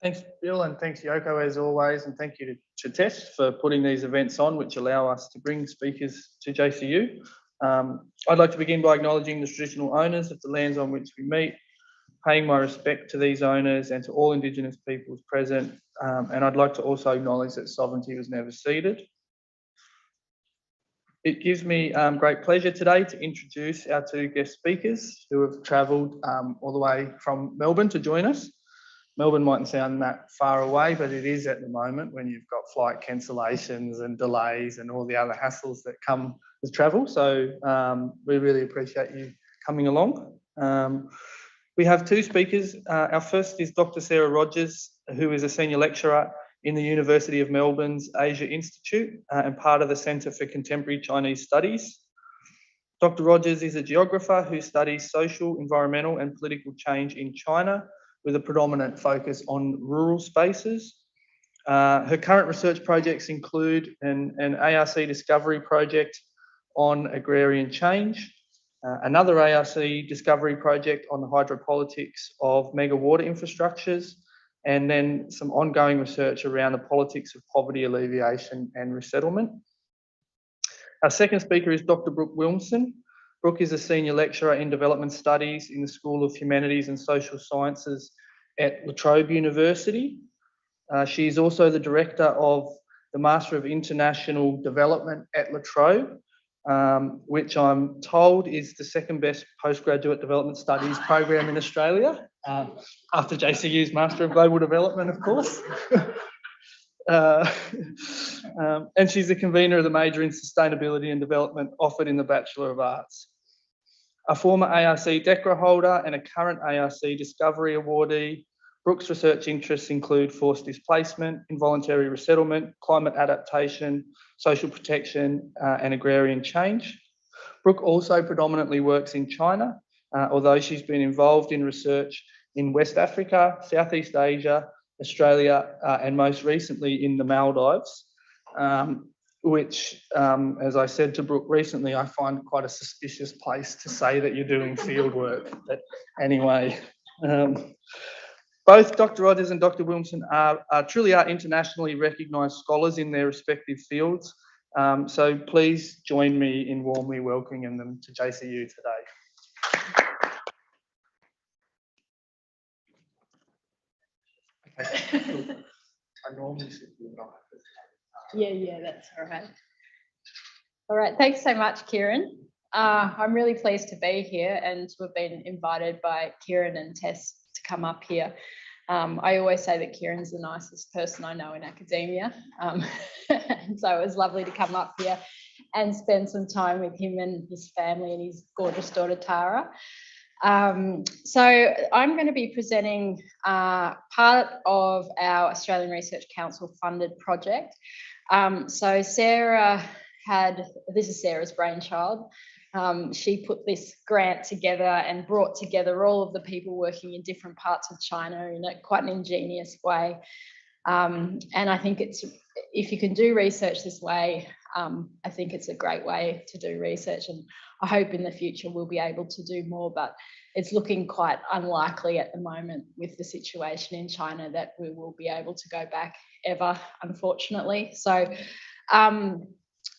Thanks, Bill, and thanks, Yoko, as always, and thank you to TESS for putting these events on, which allow us to bring speakers to JCU. I'd like to begin by acknowledging the traditional owners of the lands on which we meet, paying my respect to these owners and to all Indigenous peoples present, and I'd like to also acknowledge that sovereignty was never ceded. It gives me great pleasure today to introduce our two guest speakers who have travelled all the way from Melbourne to join us. Melbourne mightn't sound that far away, but it is at the moment when you've got flight cancellations and delays and all the other hassles that come with travel. So we really appreciate you coming along. We have two speakers. Our first is Dr. Sarah Rogers, who is a senior lecturer in the University of Melbourne's Asia Institute and part of the Centre for Contemporary Chinese Studies. Dr. Rogers is a geographer who studies social, environmental and political change in China, with a predominant focus on rural spaces. Her current research projects include an ARC discovery project on agrarian change, another ARC discovery project on the hydropolitics of mega water infrastructures, and then some ongoing research around the politics of poverty alleviation and resettlement. Our second speaker is Dr. Brooke Wilmsen. Brooke is a senior lecturer in development studies in the School of Humanities and Social Sciences at La Trobe University. She is also the director of the Master of International Development at La Trobe, which I'm told is the second best postgraduate development studies program in Australia, after JCU's Master of Global Development, of course. And she's the convener of the major in sustainability and development offered in the Bachelor of Arts. A former ARC DECRA holder and a current ARC Discovery Awardee, Brooke's research interests include forced displacement, involuntary resettlement, climate adaptation, social protection, and agrarian change. Brooke also predominantly works in China, although she's been involved in research in West Africa, Southeast Asia, Australia, and most recently in the Maldives, which, as I said to Brooke recently, I find quite a suspicious place to say that you're doing field work. But anyway, both Dr. Rogers and Dr. Wilmsen truly are internationally recognised scholars in their respective fields. So please join me in warmly welcoming them to JCU today. Okay. I normally sit here. Yeah, that's all right. All right, thanks so much, Kieran. I'm really pleased to be here and to have been invited by Kieran and Tess to come up here. I always say that Kieran's the nicest person I know in academia. And so it was lovely to come up here and spend some time with him and his family and his gorgeous daughter, Tara. So I'm going to be presenting part of our Australian Research Council funded project. So Sarah this is Sarah's brainchild. She put this grant together and brought together all of the people working in different parts of China in quite an ingenious way. And I think if you can do research this way, I think it's a great way to do research, and I hope in the future we'll be able to do more, but it's looking quite unlikely at the moment with the situation in China that we will be able to go back ever, unfortunately. So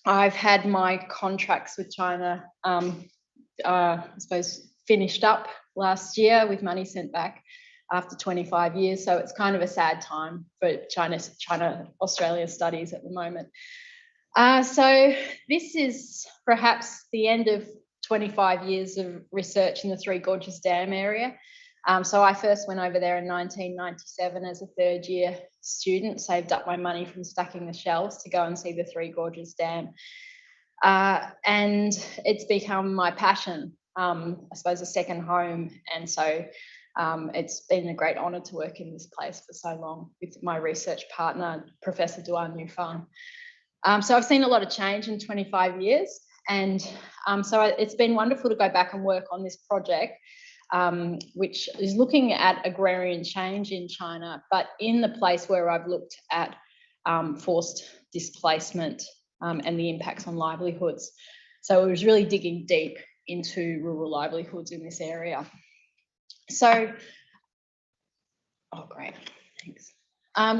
I've had my contracts with China, I suppose, finished up last year with money sent back after 25 years. So it's kind of a sad time for China-Australia studies at the moment. So this is perhaps the end of 25 years of research in the Three Gorges Dam area. So I first went over there in 1997 as a third year student, saved up my money from stacking the shelves to go and see the Three Gorges Dam. And it's become my passion, I suppose a second home. And so it's been a great honour to work in this place for so long with my research partner, Professor Duan Yufan. So I've seen a lot of change in 25 years. And so it's been wonderful to go back and work on this project, which is looking at agrarian change in China, but in the place where I've looked at forced displacement and the impacts on livelihoods. So it was really digging deep into rural livelihoods in this area. So Oh, great, thanks.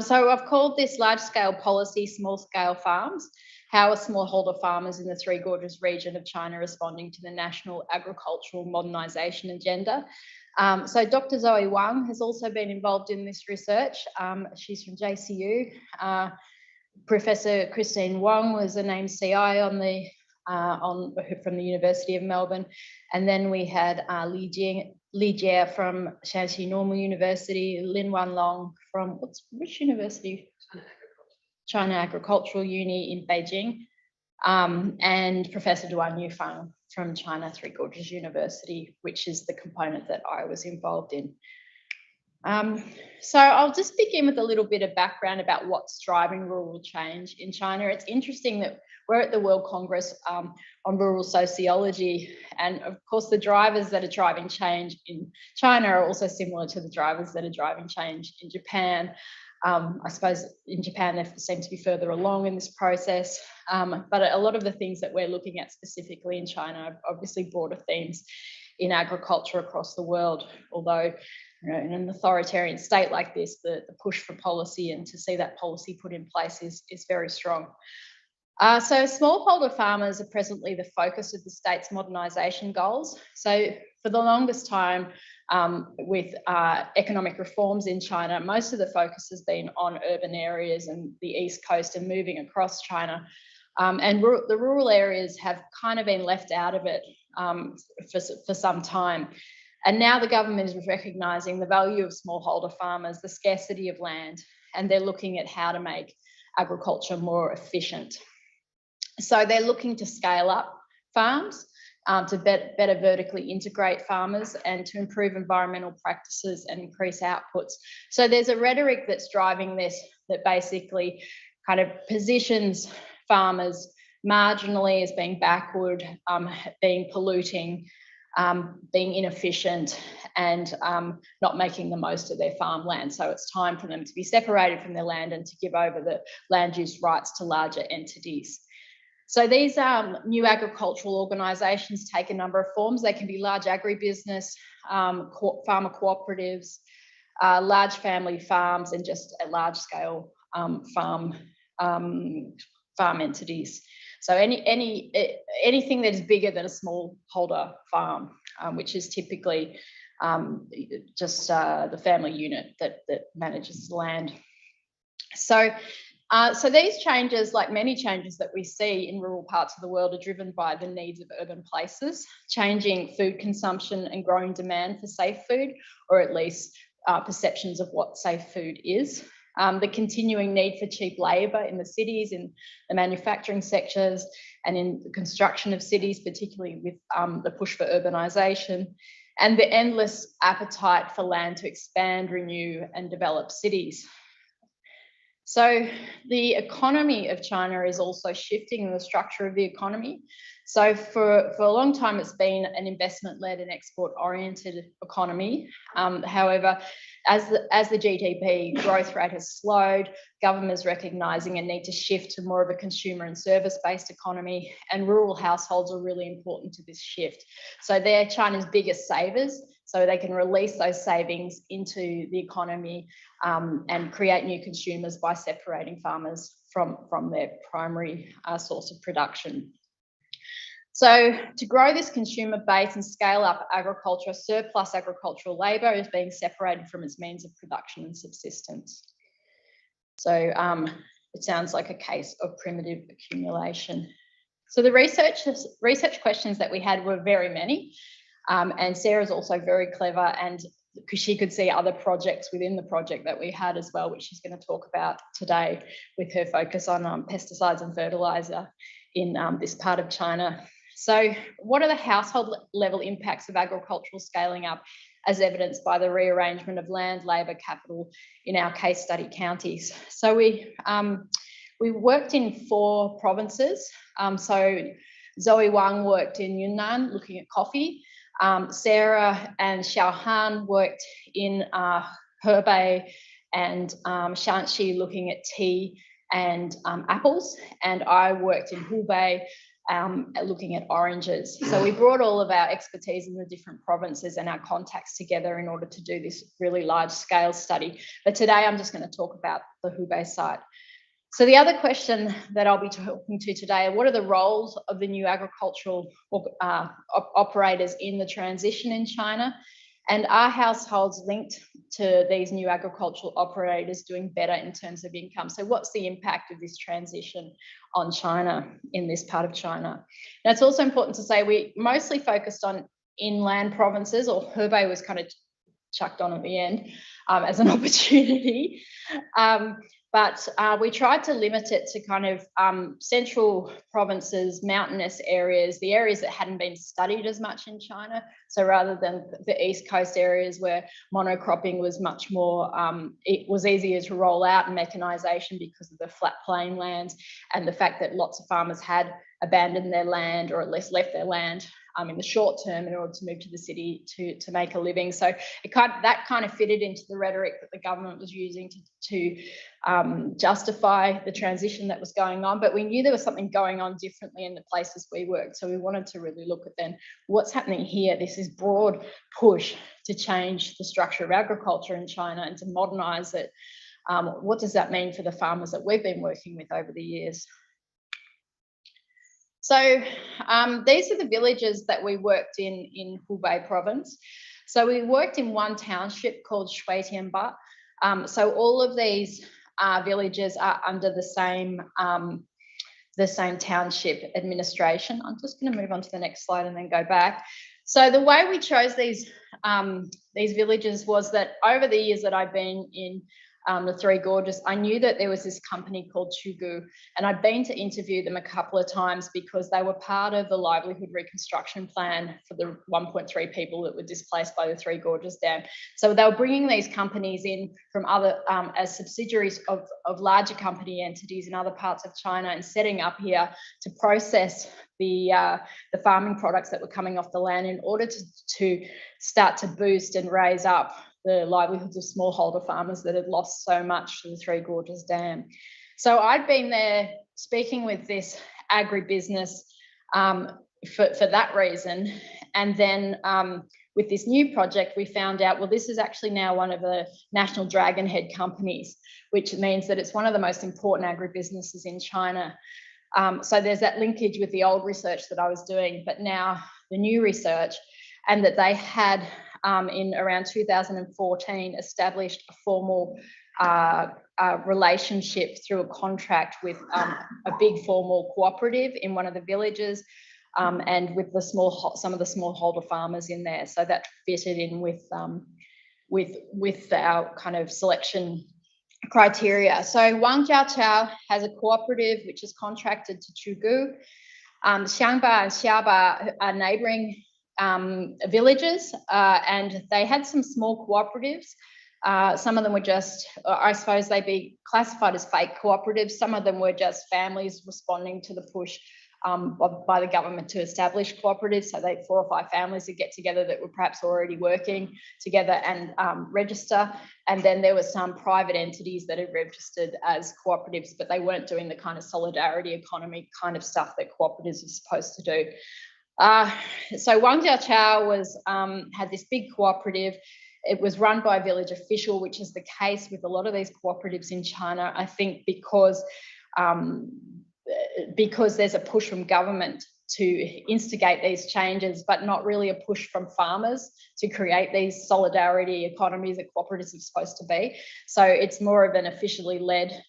So I've called this large-scale policy, small-scale farms. How are smallholder farmers in the Three Gorges region of China responding to the national agricultural modernisation agenda? So Dr. Zoe Wang has also been involved in this research. She's from JCU. Professor Christine Wong was a named CI from the University of Melbourne. And then we had Li Jie from Shannxi Normal University, Lin Wanlong from which university? China Agricultural Uni in Beijing, and Professor Duan Yufang from China Three Gorges University, which is the component that I was involved in. So I'll just begin with a little bit of background about what's driving rural change in China. It's interesting that we're at the World Congress on rural sociology, and of course the drivers that are driving change in China are also similar to the drivers that are driving change in Japan. I suppose in Japan they seem to be further along in this process, but a lot of the things that we're looking at specifically in China are obviously broader themes in agriculture across the world, although in an authoritarian state like this, the push for policy and to see that policy put in place is very strong. So smallholder farmers are presently the focus of the state's modernisation goals. So for the longest time, with economic reforms in China, most of the focus has been on urban areas and the East Coast and moving across China. And the rural areas have kind of been left out of it for some time. And now the government is recognising the value of smallholder farmers, the scarcity of land, and they're looking at how to make agriculture more efficient. So they're looking to scale up farms, to better vertically integrate farmers and to improve environmental practices and increase outputs. So there's a rhetoric that's driving this that basically kind of positions farmers marginally as being backward, being polluting, being inefficient, and not making the most of their farmland. So it's time for them to be separated from their land and to give over the land use rights to larger entities. So these new agricultural organisations take a number of forms. They can be large agribusiness, farmer cooperatives, large family farms, and just a large scale farm entities. So anything that is bigger than a smallholder farm, which is typically just the family unit that manages the land. So these changes, like many changes that we see in rural parts of the world, are driven by the needs of urban places, changing food consumption and growing demand for safe food, or at least perceptions of what safe food is. The continuing need for cheap labour in the cities, in the manufacturing sectors, and in the construction of cities, particularly with the push for urbanisation, and the endless appetite for land to expand, renew, and develop cities. So the economy of China is also shifting in the structure of the economy. So for a long time, it's been an investment-led and export-oriented economy. However, as the GDP growth rate has slowed, government is recognising a need to shift to more of a consumer and service-based economy, and rural households are really important to this shift. So they're China's biggest savers, so they can release those savings into the economy and create new consumers by separating farmers from their primary source of production. So to grow this consumer base and scale up agriculture, surplus agricultural labour is being separated from its means of production and subsistence. So it sounds like a case of primitive accumulation. So the research questions that we had were very many, and Sarah's also very clever, and because she could see other projects within the project that we had as well, which she's going to talk about today with her focus on pesticides and fertiliser in this part of China. So what are the household level impacts of agricultural scaling up, as evidenced by the rearrangement of land, labour, capital in our case study counties? So we worked in 4 provinces. So Zoe Wang worked in Yunnan looking at coffee. Sarah and Xiaohan worked in Hubei and Shannxi looking at tea and apples, and I worked in Hubei looking at oranges. So we brought all of our expertise in the different provinces and our contacts together in order to do this really large scale study. But today I'm just going to talk about the Hubei site. So the other question that I'll be talking to today are what are the roles of the new agricultural operators in the transition in China? And are households linked to these new agricultural operators doing better in terms of income? So what's the impact of this transition on China in this part of China? Now, it's also important to say we mostly focused on inland provinces, or Hubei was kind of chucked on at the end as an opportunity. But we tried to limit it to kind of central provinces, mountainous areas, the areas that hadn't been studied as much in China. So rather than the East Coast areas where monocropping was much more, it was easier to roll out, and mechanisation because of the flat plain lands and the fact that lots of farmers had abandoned their land, or at least left their land in the short term in order to move to the city to make a living. So that kind of fitted into the rhetoric that the government was using to justify the transition that was going on. But we knew there was something going on differently in the places we worked. So we wanted to really look at then what's happening here. This is broad push to change the structure of agriculture in China and to modernise it. What does that mean for the farmers that we've been working with over the years? So these are the villages that we worked in Hubei province. So we worked in one township called Shuitianba. So all of these villages are under the same township administration. I'm just going to move on to the next slide and then go back. So the way we chose these villages was that over the years that I've been in the Three Gorges, I knew that there was this company called Chugu, and I'd been to interview them a couple of times because they were part of the livelihood reconstruction plan for the 1.3 people that were displaced by the Three Gorges Dam. So they were bringing these companies in from other, as subsidiaries of larger company entities in other parts of China, and setting up here to process the farming products that were coming off the land in order to start to boost and raise up the livelihoods of smallholder farmers that had lost so much to the Three Gorges Dam. So I'd been there speaking with this agribusiness for that reason. And then with this new project, we found out, well, this is actually now one of the national dragonhead companies, which means that it's one of the most important agribusinesses in China. So there's that linkage with the old research that I was doing, but now the new research, and that they had in around 2014 established a formal relationship through a contract with a big formal cooperative in one of the villages, and with some of the smallholder farmers in there. So that fitted in with our kind of selection criteria. So Wangjiaqiao has a cooperative which is contracted to Chugu. Xiangba and Xiaba are neighbouring villages, and they had some small cooperatives. Some of them were just, I suppose they'd be classified as fake cooperatives. Some of them were just families responding to the push by the government to establish cooperatives. So they 4 or 5 families would get together that were perhaps already working together and register. And then there were some private entities that had registered as cooperatives, but they weren't doing the kind of solidarity economy kind of stuff that cooperatives are supposed to do. So Wangjiaqiao had this big cooperative. It was run by a village official, which is the case with a lot of these cooperatives in China, I think, because there's a push from government to instigate these changes, but not really a push from farmers to create these solidarity economies that cooperatives are supposed to be. So it's more of an officially led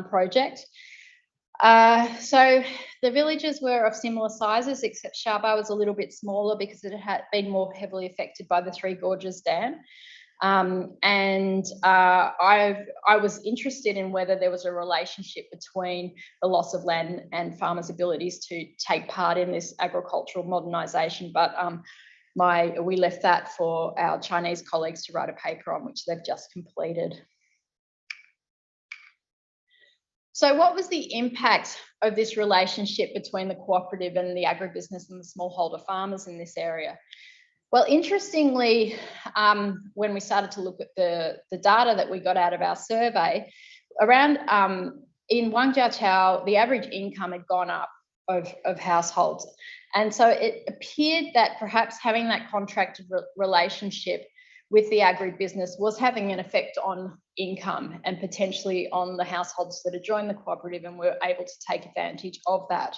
project. So the villages were of similar sizes, except Shaba was a little bit smaller because it had been more heavily affected by the Three Gorges Dam. I was interested in whether there was a relationship between the loss of land and farmers' abilities to take part in this agricultural modernisation, but we left that for our Chinese colleagues to write a paper on, which they've just completed. So what was the impact of this relationship between the cooperative and the agribusiness and the smallholder farmers in this area? Well, interestingly, when we started to look at the data that we got out of our survey, around in Wangjiaqiao, the average income had gone up of households. And so it appeared that perhaps having that contracted relationship with the agribusiness was having an effect on income and potentially on the households that had joined the cooperative and were able to take advantage of that.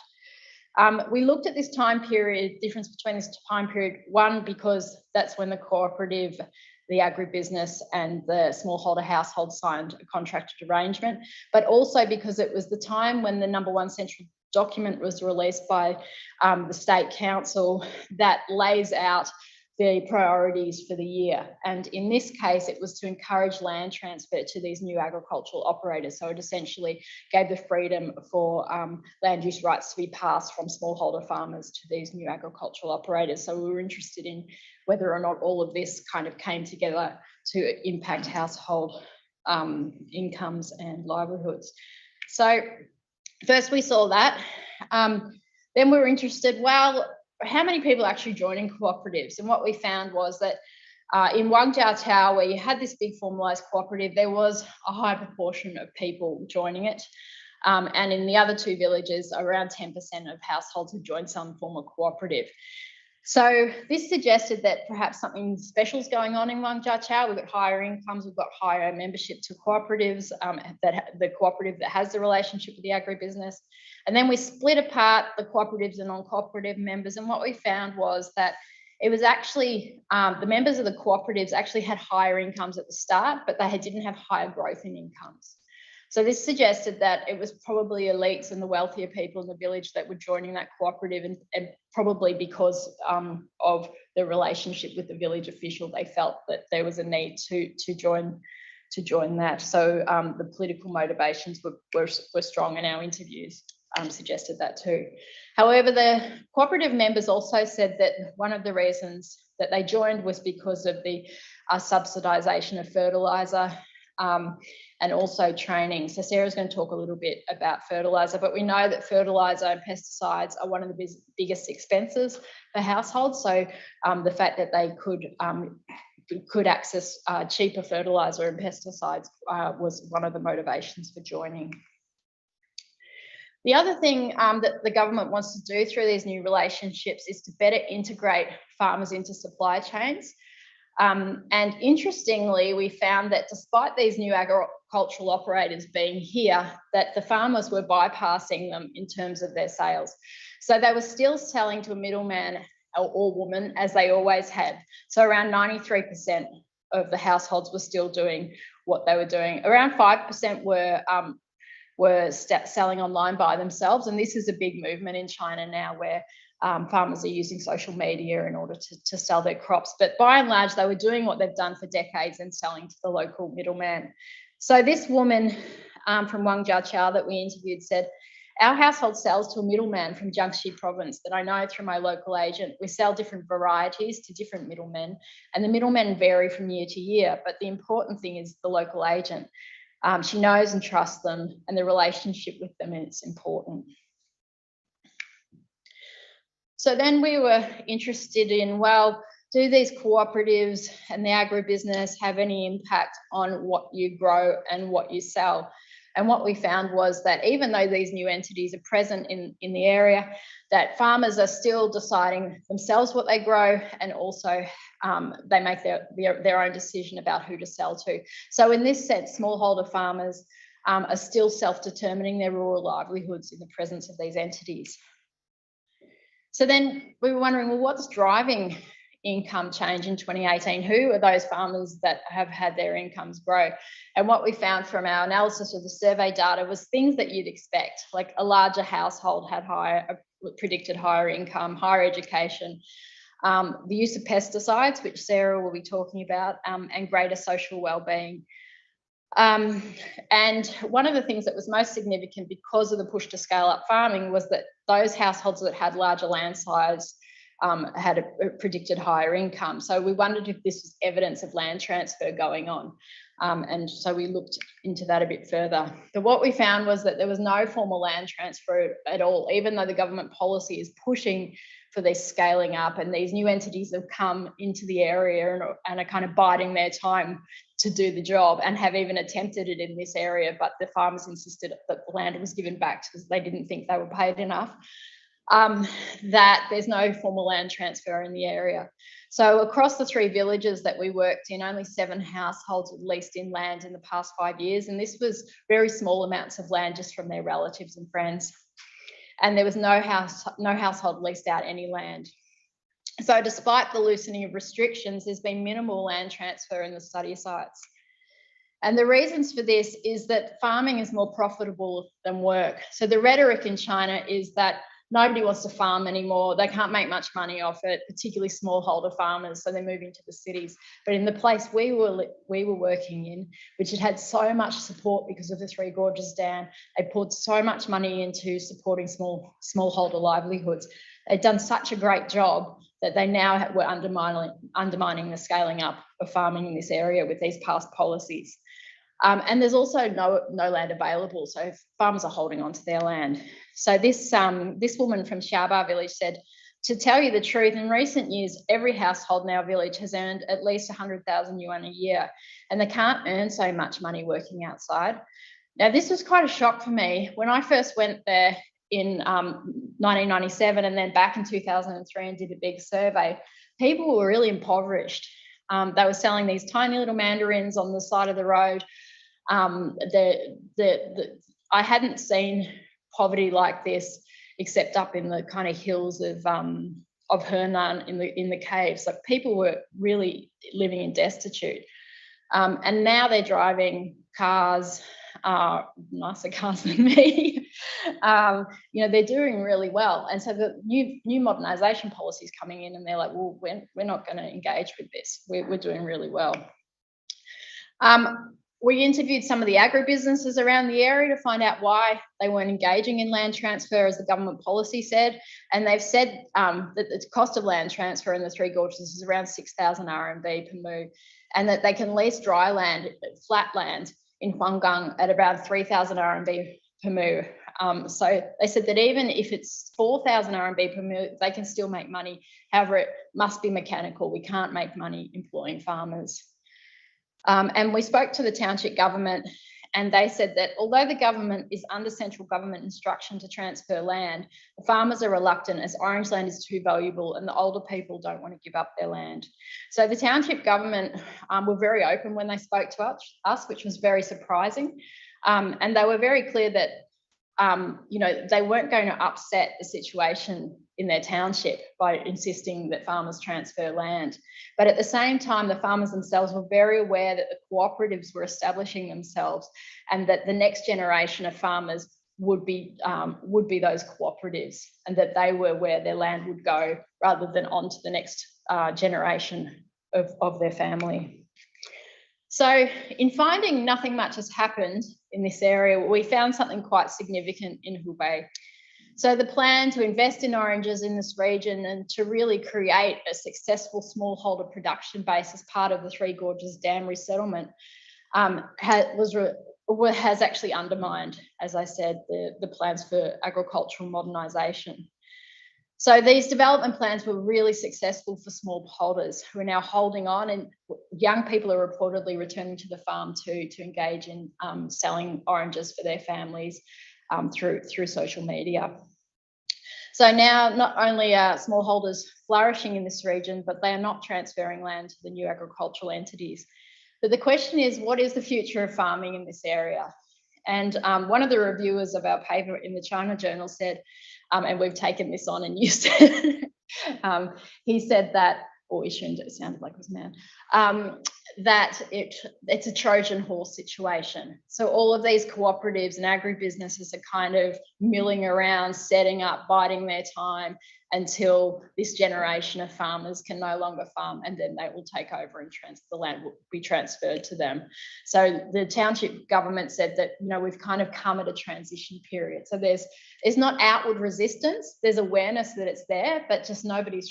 We looked at this time period, difference between this time period, one, because that's when the cooperative, the agribusiness and the smallholder household signed a contracted arrangement, but also because it was the time when the #1 central document was released by the State Council that lays out the priorities for the year. And in this case, it was to encourage land transfer to these new agricultural operators. So it essentially gave the freedom for land use rights to be passed from smallholder farmers to these new agricultural operators. So we were interested in whether or not all of this kind of came together to impact household incomes and livelihoods. So first we saw that. Then we were interested, well, how many people are actually joining cooperatives? And what we found was that in Wangjiatao, where you had this big formalised cooperative, there was a high proportion of people joining it. And in the other two villages, around 10% of households had joined some form of cooperative. So this suggested that perhaps something special is going on in Wangjiatao. We've got higher incomes, we've got higher membership to cooperatives, the cooperative that has the relationship with the agribusiness. And then we split apart the cooperatives and non-cooperative members. And what we found was that it was actually, the members of the cooperatives actually had higher incomes at the start, but they didn't have higher growth in incomes. So this suggested that it was probably elites and the wealthier people in the village that were joining that cooperative, and probably because of the relationship with the village official, they felt that there was a need to join that. So the political motivations were strong, and our interviews suggested that too. However, the cooperative members also said that one of the reasons that they joined was because of the subsidisation of fertiliser and also training. So Sarah's going to talk a little bit about fertiliser, but we know that fertiliser and pesticides are one of the biggest expenses for households. So the fact that they could access cheaper fertiliser and pesticides was one of the motivations for joining. The other thing that the government wants to do through these new relationships is to better integrate farmers into supply chains. And interestingly, we found that despite these new agricultural operators being here, that the farmers were bypassing them in terms of their sales. So they were still selling to a middleman or woman, as they always had. So around 93% of the households were still doing what they were doing. Around 5% were selling online by themselves. And this is a big movement in China now, where farmers are using social media in order to sell their crops. But by and large, they were doing what they've done for decades and selling to the local middleman. So this woman from Wangjiatao that we interviewed said, our household sells to a middleman from Jiangxi province that I know through my local agent. We sell different varieties to different middlemen, and the middlemen vary from year to year. But the important thing is the local agent. She knows and trusts them, and the relationship with them is important. So then we were interested in, well, do these cooperatives and the agribusiness have any impact on what you grow and what you sell? And what we found was that even though these new entities are present in the area, that farmers are still deciding themselves what they grow, and also they make their own decision about who to sell to. So in this sense, smallholder farmers are still self-determining their rural livelihoods in the presence of these entities. So then we were wondering, well, what's driving income change in 2018? Who are those farmers that have had their incomes grow? And what we found from our analysis of the survey data was things that you'd expect, like a larger household had predicted higher income, higher education, the use of pesticides, which Sarah will be talking about, and greater social well-being. And one of the things that was most significant because of the push to scale up farming was that those households that had larger land size had a predicted higher income. So we wondered if this was evidence of land transfer going on. And so we looked into that a bit further. But what we found was that there was no formal land transfer at all, even though the government policy is pushing for this scaling up, and these new entities have come into the area and are kind of biding their time to do the job and have even attempted it in this area, but the farmers insisted that the land was given back because they didn't think they were paid enough. That there's no formal land transfer in the area. So across the 3 villages that we worked in, only 7 households had leased in land in the past 5 years, and this was very small amounts of land just from their relatives and friends. And there was no household leased out any land. So despite the loosening of restrictions, there's been minimal land transfer in the study sites. And the reasons for this is that farming is more profitable than work. So the rhetoric in China is that nobody wants to farm anymore. They can't make much money off it, particularly smallholder farmers, so they're moving to the cities. But in the place we were working in, which had so much support because of the Three Gorges Dam, they poured so much money into supporting smallholder livelihoods. They'd done such a great job that they now were undermining the scaling up of farming in this area with these past policies. And there's also no land available, so farmers are holding on to their land. So this woman from Xiaoba village said, to tell you the truth, in recent years, every household in our village has earned at least 100,000 yuan a year, and they can't earn so much money working outside. Now, this was quite a shock for me. When I first went there in 1997 and then back in 2003 and did a big survey, people were really impoverished. They were selling these tiny little mandarins on the side of the road. I hadn't seen poverty like this except up in the kind of hills of Henan in the caves. Like, people were really living in destitute. And now they're driving cars, nicer cars than me. They're doing really well. And so the new modernisation policy is coming in, and they're like, well, we're not going to engage with this. We're doing really well. We interviewed some of the agribusinesses around the area to find out why they weren't engaging in land transfer as the government policy said. And they've said that the cost of land transfer in the Three Gorges is around 6,000 RMB per moo, and that they can lease dry land, flat land in Huanggang at about 3,000 RMB per moo. So they said that even if it's 4,000 RMB per moo, they can still make money. However, it must be mechanical. We can't make money employing farmers. And we spoke to the township government, and they said that although the government is under central government instruction to transfer land, the farmers are reluctant as orange land is too valuable and the older people don't want to give up their land. So the township government were very open when they spoke to us, which was very surprising. And they were very clear that they weren't going to upset the situation in their township by insisting that farmers transfer land. But at the same time, the farmers themselves were very aware that the cooperatives were establishing themselves, and that the next generation of farmers would be those cooperatives, and that they were where their land would go rather than on to the next generation of their family. So in finding nothing much has happened in this area, we found something quite significant in Hubei. So the plan to invest in oranges in this region and to really create a successful smallholder production base as part of the Three Gorges Dam resettlement has actually undermined, as I said, the plans for agricultural modernisation. So these development plans were really successful for smallholders who are now holding on, and young people are reportedly returning to the farm to engage in selling oranges for their families through social media. So now not only are smallholders flourishing in this region, but they are not transferring land to the new agricultural entities. But the question is, what is the future of farming in this area? And one of the reviewers of our paper in the China Journal said, and we've taken this on and used it, he said that, or Ishun, it sounded like it was a man, that it's a Trojan horse situation. So all of these cooperatives and agribusinesses are kind of milling around, setting up, biding their time until this generation of farmers can no longer farm, and then they will take over and the land will be transferred to them. So the township government said that, we've kind of come at a transition period. So there's not outward resistance, there's awareness that it's there, but just nobody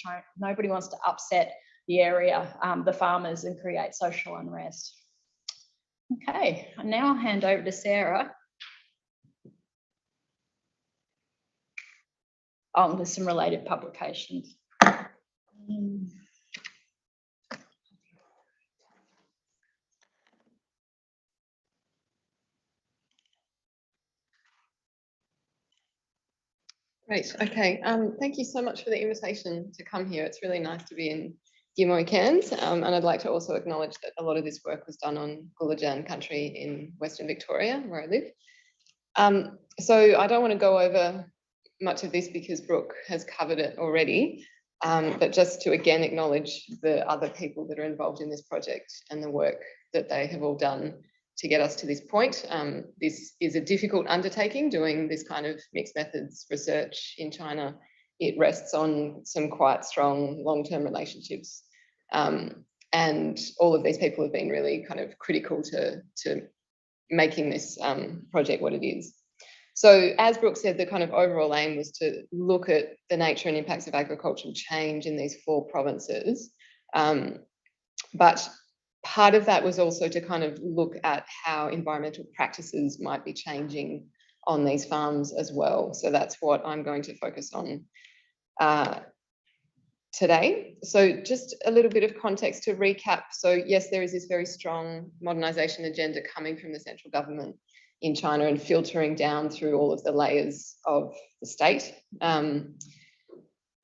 wants to upset the area, the farmers, and create social unrest. Okay, and now I'll hand over to Sarah. Oh, there's some related publications. Great. Okay. Thank you so much for the invitation to come here. It's really nice to be in Gimoy Cairns. And I'd like to also acknowledge that a lot of this work was done on Gulajan country in Western Victoria, where I live. So I don't want to go over much of this because Brooke has covered it already. But just to again acknowledge the other people that are involved in this project and the work that they have all done to get us to this point. This is a difficult undertaking, doing this kind of mixed methods research in China. It rests on some quite strong long-term relationships. And all of these people have been really kind of critical to making this project what it is. So as Brooke said, the kind of overall aim was to look at the nature and impacts of agricultural change in these 4 provinces. But part of that was also to kind of look at how environmental practices might be changing on these farms as well. So that's what I'm going to focus on today. So just a little bit of context to recap. So yes, there is this very strong modernisation agenda coming from the central government in China and filtering down through all of the layers of the state,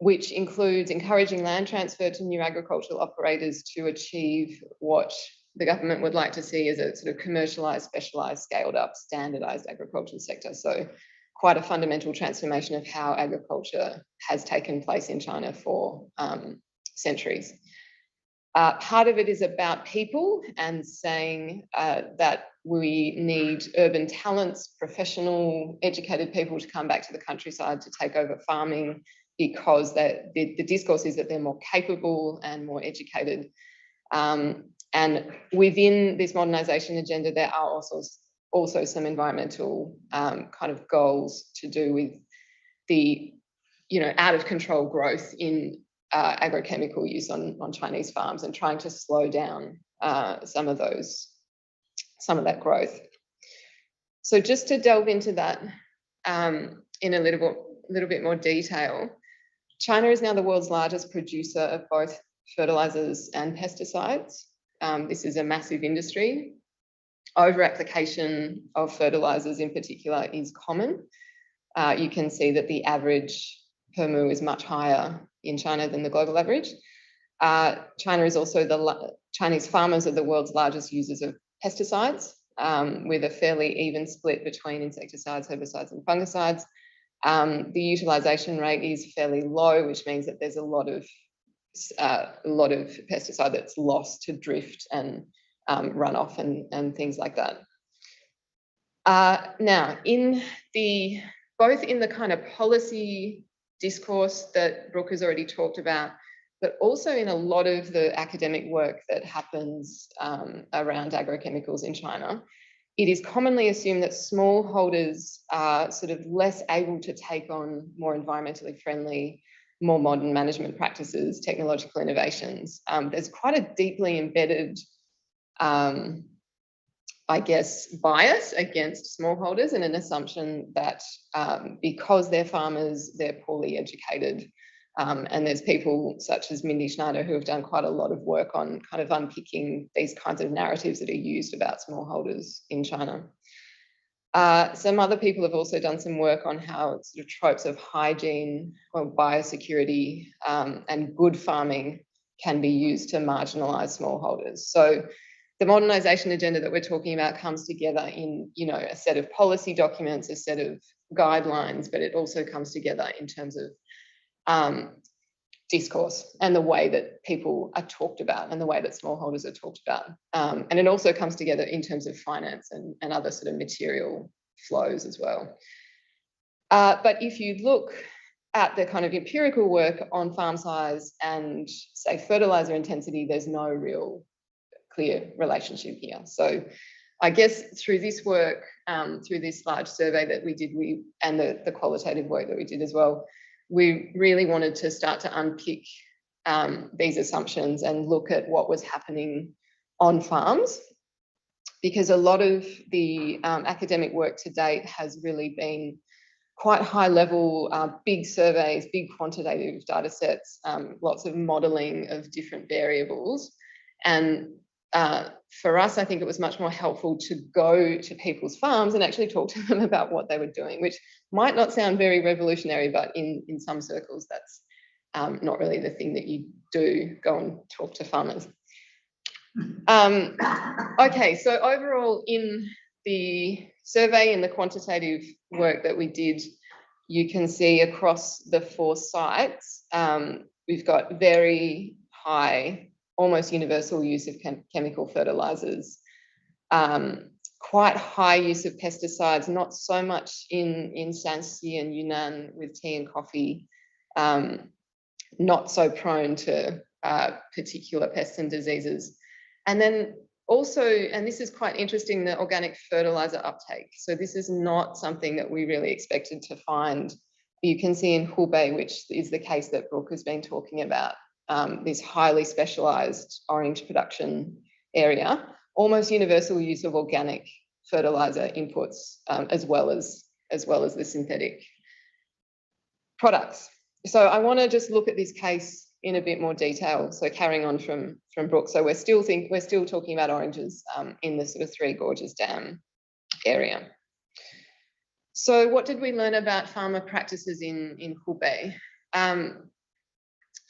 which includes encouraging land transfer to new agricultural operators to achieve what the government would like to see as a sort of commercialised, specialised, scaled up, standardised agricultural sector. So quite a fundamental transformation of how agriculture has taken place in China for centuries. Part of it is about people and saying that we need urban talents, professional, educated people to come back to the countryside to take over farming, because the discourse is that they're more capable and more educated. And within this modernisation agenda, there are also some environmental kind of goals to do with the, out of control growth in agrochemical use on Chinese farms and trying to slow down some of that growth. So just to delve into that in a little bit more detail, China is now the world's largest producer of both fertilizers and pesticides. This is a massive industry. Over-application of fertilizers in particular is common. You can see that the average per mu is much higher in China than the global average. China is also Chinese farmers are the world's largest users of pesticides, with a fairly even split between insecticides, herbicides, and fungicides. The utilisation rate is fairly low, which means that there's a lot of pesticide that's lost to drift and runoff and things like that. Now, both in the kind of policy discourse that Brooke has already talked about, but also in a lot of the academic work that happens around agrochemicals in China, it is commonly assumed that smallholders are sort of less able to take on more environmentally friendly, more modern management practices, technological innovations. There's quite a deeply embedded, I guess, bias against smallholders and an assumption that because they're farmers, they're poorly educated. And there's people such as Mindy Schneider who have done quite a lot of work on kind of unpicking these kinds of narratives that are used about smallholders in China. Some other people have also done some work on how sort of tropes of hygiene or biosecurity and good farming can be used to marginalise smallholders. So the modernisation agenda that we're talking about comes together in, a set of policy documents, a set of guidelines, but it also comes together in terms of discourse and the way that people are talked about and the way that smallholders are talked about. And it also comes together in terms of finance and other sort of material flows as well. But if you look at the kind of empirical work on farm size and, say, fertilizer intensity, there's no real clear relationship here. So I guess through this work, through this large survey that we did, and the qualitative work that we did as well, we really wanted to start to unpick these assumptions and look at what was happening on farms, because a lot of the academic work to date has really been quite high level, big surveys, big quantitative data sets, lots of modelling of different variables. And for us, I think it was much more helpful to go to people's farms and actually talk to them about what they were doing, which might not sound very revolutionary, but in some circles, that's not really the thing that you do, go and talk to farmers. Okay, so overall in the survey and the quantitative work that we did, you can see across the 4 sites, we've got very high, almost universal use of chemical fertilizers, quite high use of pesticides, not so much in Shannxi and Yunnan with tea and coffee, not so prone to particular pests and diseases. And then also, and this is quite interesting, the organic fertilizer uptake. So this is not something that we really expected to find. You can see in Hubei, which is the case that Brooke has been talking about, this highly specialized orange production area, almost universal use of organic fertilizer inputs, as well as the synthetic products. So I want to just look at this case in a bit more detail. So carrying on from Brooke, so we're still talking about oranges in the sort of Three Gorges Dam area. So what did we learn about farmer practices in Hubei?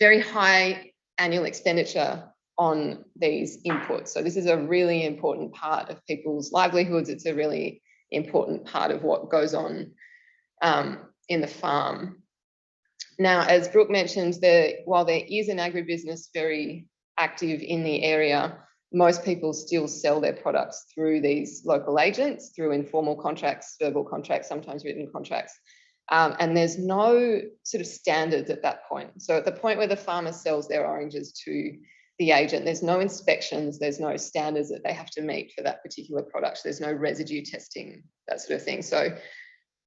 Very high annual expenditure on these inputs. So this is a really important part of people's livelihoods. It's a really important part of what goes on in the farm. Now, as Brooke mentioned, while there is an agribusiness very active in the area, most people still sell their products through these local agents, through informal contracts, verbal contracts, sometimes written contracts. And there's no sort of standards at that point. So at the point where the farmer sells their oranges to the agent, there's no inspections, there's no standards that they have to meet for that particular product. There's no residue testing, that sort of thing. So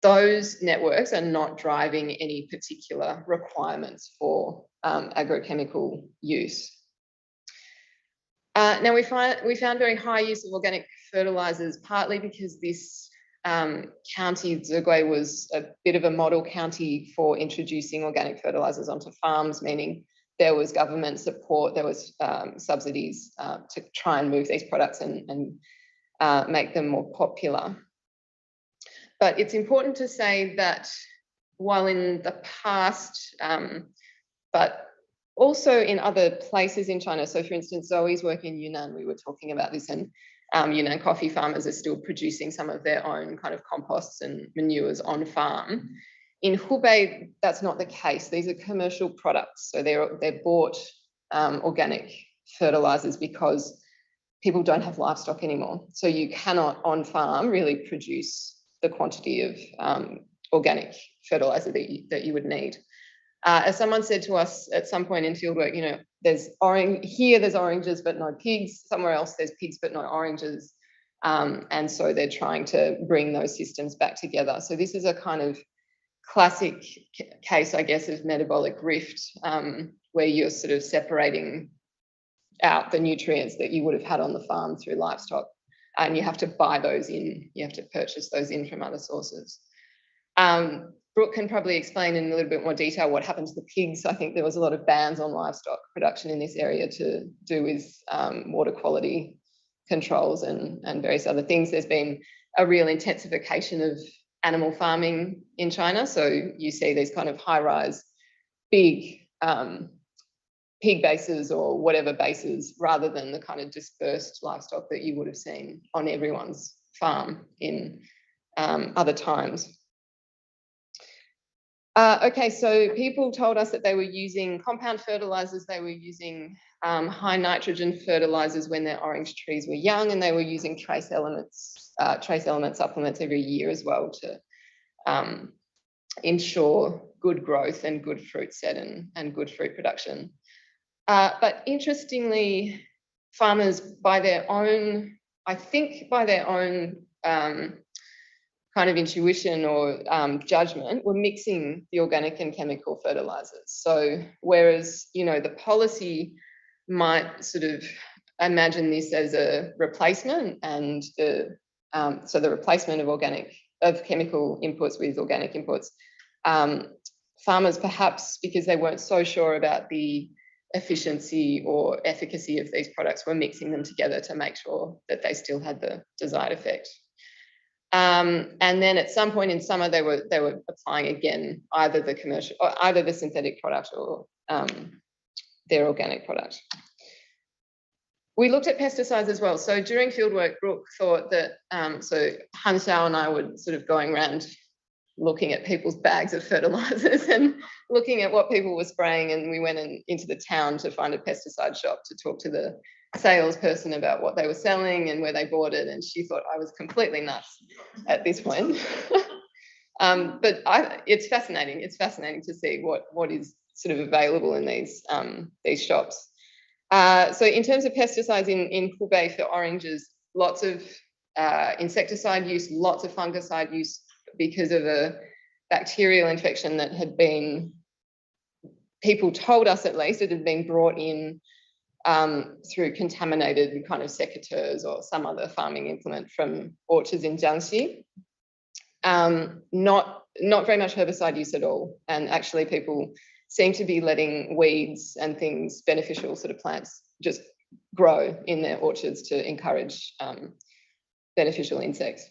those networks are not driving any particular requirements for agrochemical use. Now we found very high use of organic fertilizers, partly because this county, Zheguai, was a bit of a model county for introducing organic fertilizers onto farms, meaning there was government support, there was subsidies to try and move these products and make them more popular. But it's important to say that while in the past, but also in other places in China, so for instance, Zoe's work in Yunnan, we were talking about this, and Yunnan coffee farmers are still producing some of their own kind of composts and manures on farm. In Hubei, that's not the case. These are commercial products. So they're bought organic fertilizers because people don't have livestock anymore. So you cannot on farm really produce the quantity of organic fertilizer that you would need. As someone said to us at some point in fieldwork, you know, there's oranges but no pigs. Somewhere else there's pigs but no oranges. And so they're trying to bring those systems back together. So this is a kind of classic case, I guess, of metabolic rift, where you're sort of separating out the nutrients that you would have had on the farm through livestock, and you have to buy those in, you have to purchase those in from other sources. Brooke can probably explain in a little bit more detail what happened to the pigs. I think there was a lot of bans on livestock production in this area to do with water quality controls and various other things. There's been a real intensification of animal farming in China. So you see these kind of high-rise, big pig bases or whatever bases, rather than the kind of dispersed livestock that you would have seen on everyone's farm in other times. Okay, so people told us that they were using compound fertilizers, they were using high nitrogen fertilizers when their orange trees were young, and they were using trace element supplements every year as well to ensure good growth and good fruit set and good fruit production. But interestingly, farmers by their own kind of intuition or judgment were mixing the organic and chemical fertilizers. So whereas, you know, the policy might sort of imagine this as a replacement, and so the replacement of chemical inputs with organic inputs, farmers, perhaps because they weren't so sure about the efficiency or efficacy of these products, were mixing them together to make sure that they still had the desired effect. And then at some point in summer, they were applying again either the commercial, or either the synthetic product or their organic product. We looked at pesticides as well. So during fieldwork, Brooke thought that, so Han Xiao and I were sort of going around looking at people's bags of fertilizers and looking at what people were spraying, and we went into the town to find a pesticide shop to talk to the salesperson about what they were selling and where they bought it, and she thought I was completely nuts at this point. But it's fascinating. It's fascinating to see what is sort of available in these shops. So in terms of pesticides in Hubei for oranges, lots of insecticide use, lots of fungicide use because of a bacterial infection that had been, people told us at least, it had been brought in through contaminated kind of secateurs or some other farming implement from orchards in Jiangxi. Not very much herbicide use at all. And actually people seem to be letting weeds and things, beneficial sort of plants, just grow in their orchards to encourage beneficial insects.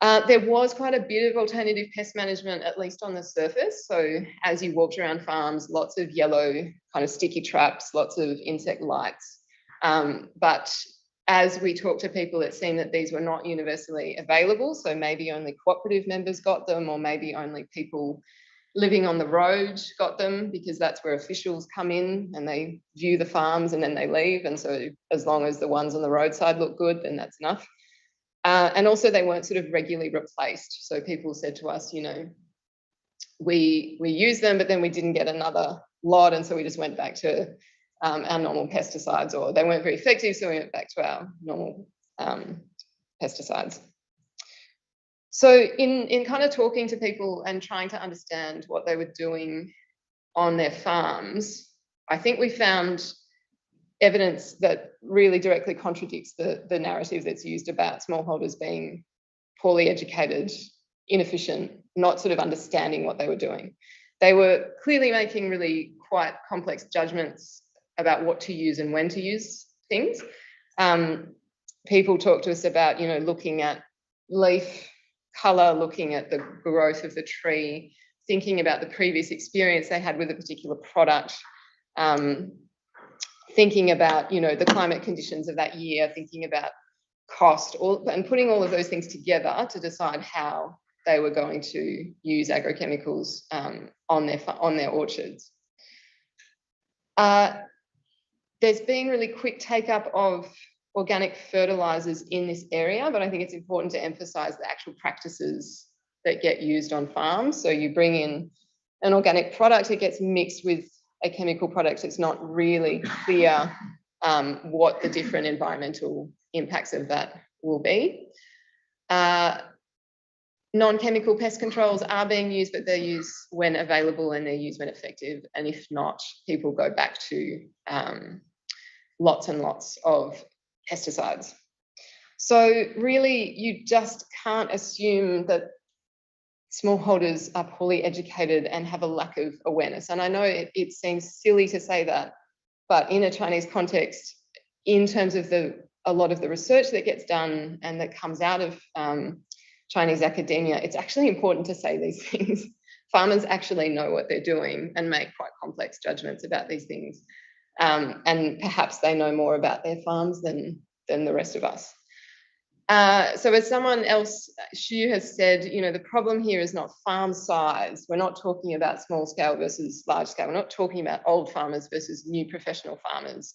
There was quite a bit of alternative pest management, at least on the surface. So as you walked around farms, lots of yellow kind of sticky traps, lots of insect lights. But as we talked to people, it seemed that these were not universally available. So maybe only cooperative members got them, or maybe only people living on the road got them, because that's where officials come in and they view the farms and then they leave. And so as long as the ones on the roadside look good, then that's enough. And also they weren't sort of regularly replaced. So people said to us, you know, we use them, but then we didn't get another lot. And so we just went back to our normal pesticides, or they weren't very effective. So we went back to our normal pesticides. So in kind of talking to people and trying to understand what they were doing on their farms, I think we found evidence that really directly contradicts the narrative that's used about smallholders being poorly educated, inefficient, not sort of understanding what they were doing. They were clearly making really quite complex judgments about what to use and when to use things. People talk to us about, you know, looking at leaf colour, looking at the growth of the tree, thinking about the previous experience they had with a particular product, thinking about, you know, the climate conditions of that year, thinking about cost, and putting all of those things together to decide how they were going to use agrochemicals on their orchards. There's been really quick take up of organic fertilizers in this area, but I think it's important to emphasize the actual practices that get used on farms. So you bring in an organic product, it gets mixed with a chemical product. It's not really clear what the different environmental impacts of that will be. Non-chemical pest controls are being used, but they're used when available and they're used when effective. And if not, people go back to lots and lots of pesticides. So really, you just can't assume that smallholders are poorly educated and have a lack of awareness. And I know it seems silly to say that, but in a Chinese context, in terms of a lot of the research that gets done and that comes out of Chinese academia, it's actually important to say these things. Farmers actually know what they're doing and make quite complex judgments about these things. And perhaps they know more about their farms than the rest of us. So as someone else, Xu has said, you know, the problem here is not farm size. We're not talking about small scale versus large scale. We're not talking about old farmers versus new professional farmers,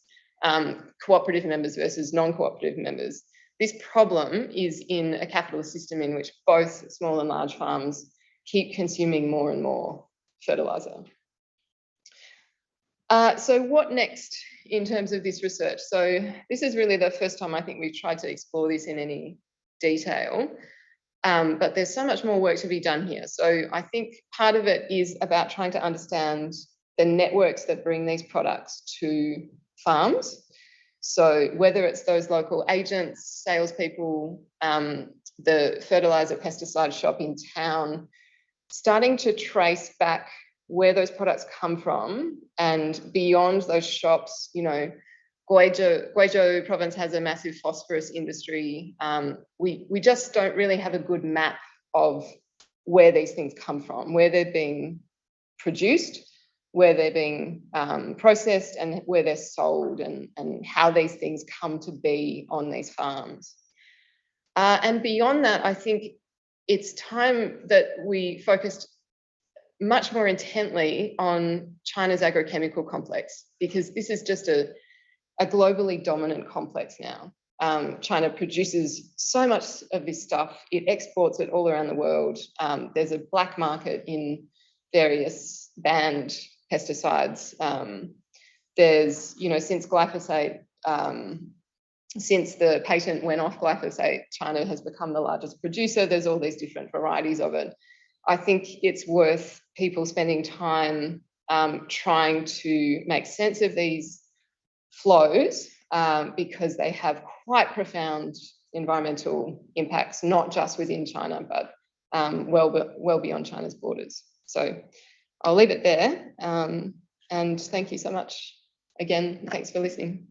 cooperative members versus non-cooperative members. This problem is in a capitalist system in which both small and large farms keep consuming more and more fertilizer. So what next in terms of this research? So this is really the first time I think we've tried to explore this in any detail, but there's so much more work to be done here. So I think part of it is about trying to understand the networks that bring these products to farms. So whether it's those local agents, salespeople, the fertilizer pesticide shop in town, starting to trace back where those products come from, and beyond those shops, you know, Guizhou province has a massive phosphorus industry. We just don't really have a good map of where these things come from, where they're being produced, where they're being processed, and where they're sold, and how these things come to be on these farms. And beyond that, I think it's time that we focused much more intently on China's agrochemical complex, because this is just a globally dominant complex now. China produces so much of this stuff, it exports it all around the world. There's a black market in various banned pesticides. There's, you know, since glyphosate, since the patent went off glyphosate, China has become the largest producer. There's all these different varieties of it. I think it's worth people spending time trying to make sense of these flows, because they have quite profound environmental impacts, not just within China, but well beyond China's borders. So I'll leave it there. And thank you so much. Again, thanks for listening.